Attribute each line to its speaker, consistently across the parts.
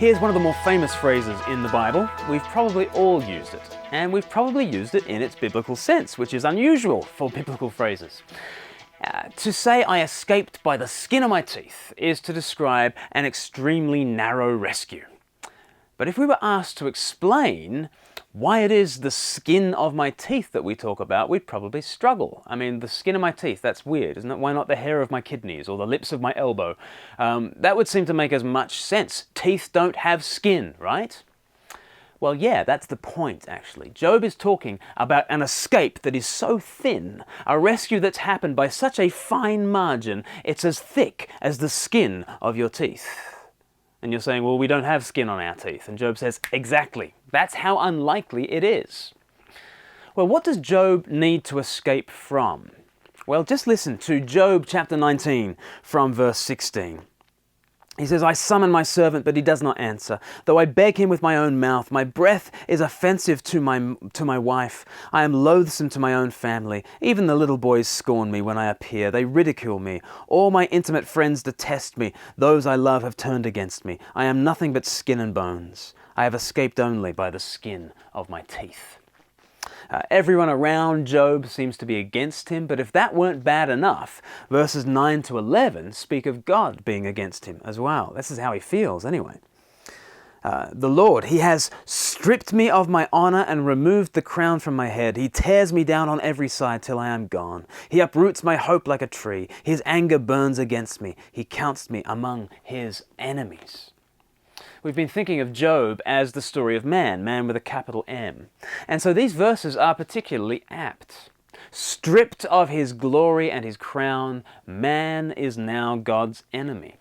Speaker 1: Here's one of the more famous phrases in the Bible. We've probably all used it, and we've probably used it in its biblical sense, which is unusual for biblical phrases. To say I escaped by the skin of my teeth is to describe an extremely narrow rescue. But if we were asked to explain why it is the skin of my teeth that we talk about, we'd probably struggle. I mean, the skin of my teeth, that's weird, isn't it? Why not the hair of my kidneys or the lips of my elbow? That would seem to make as much sense. Teeth don't have skin, right? Well, yeah, that's the point, actually. Job is talking about an escape that is so thin, a rescue that's happened by such a fine margin, it's as thick as the skin of your teeth. And you're saying, well, we don't have skin on our teeth. And Job says, exactly. That's how unlikely it is. Well, what does Job need to escape from? Well, just listen to Job chapter 19 from verse 16. He says, I summon my servant, but he does not answer. Though I beg him with my own mouth, my breath is offensive to my wife. I am loathsome to my own family. Even the little boys scorn me when I appear. They ridicule me. All my intimate friends detest me. Those I love have turned against me. I am nothing but skin and bones. I have escaped only by the skin of my teeth. Everyone around Job seems to be against him, but if that weren't bad enough, verses 9 to 11 speak of God being against him as well. This is how he feels anyway. The Lord, He has stripped me of my honor and removed the crown from my head. He tears me down on every side till I am gone. He uproots my hope like a tree. His anger burns against me. He counts me among His enemies. We've been thinking of Job as the story of man with a capital M. And so these verses are particularly apt. Stripped of his glory and his crown, man is now God's enemy.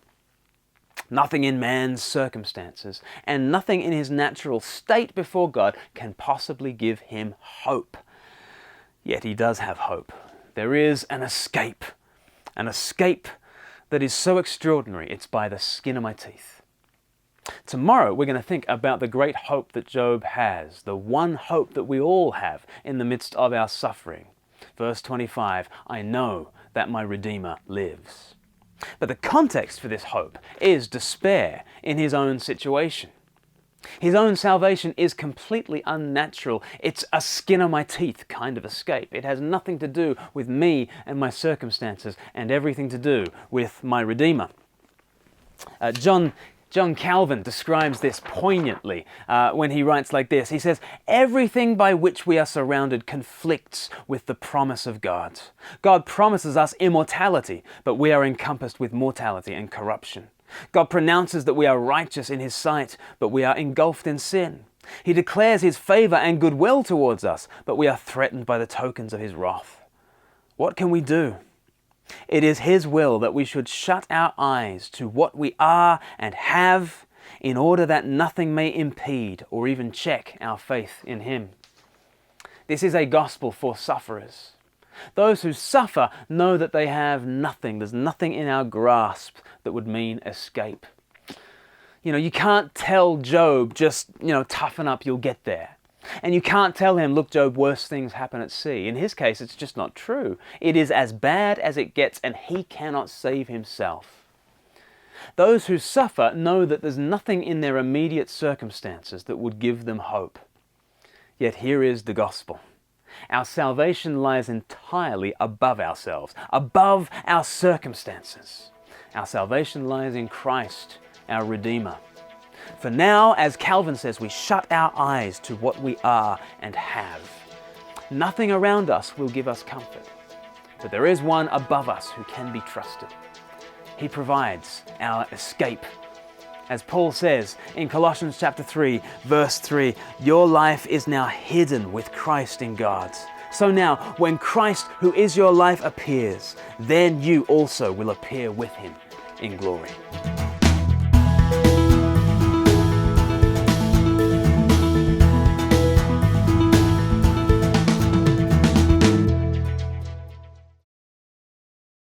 Speaker 1: Nothing in man's circumstances and nothing in his natural state before God can possibly give him hope. Yet he does have hope. There is an escape that is so extraordinary, it's by the skin of my teeth. Tomorrow we're going to think about the great hope that Job has, the one hope that we all have in the midst of our suffering. Verse 25, I know that my Redeemer lives. But the context for this hope is despair in his own situation. His own salvation is completely unnatural. It's a skin of my teeth kind of escape. It has nothing to do with me and my circumstances and everything to do with my Redeemer. John Calvin describes this poignantly when he writes like this. He says, everything by which we are surrounded conflicts with the promise of God. God promises us immortality, but we are encompassed with mortality and corruption. God pronounces that we are righteous in His sight, but we are engulfed in sin. He declares His favor and goodwill towards us, but we are threatened by the tokens of His wrath. What can we do? It is His will that we should shut our eyes to what we are and have in order that nothing may impede or even check our faith in Him. This is a gospel for sufferers. Those who suffer know that they have nothing. There's nothing in our grasp that would mean escape. You can't tell Job just, toughen up, you'll get there. And you can't tell him, look, Job, worse things happen at sea. In his case, it's just not true. It is as bad as it gets, and he cannot save himself. Those who suffer know that there's nothing in their immediate circumstances that would give them hope. Yet here is the gospel. Our salvation lies entirely above ourselves, above our circumstances. Our salvation lies in Christ, our Redeemer. For now, as Calvin says, we shut our eyes to what we are and have. Nothing around us will give us comfort, but there is one above us who can be trusted. He provides our escape. As Paul says in Colossians chapter 3, verse 3, your life is now hidden with Christ in God. So now, when Christ, who is your life, appears, then you also will appear with Him in glory.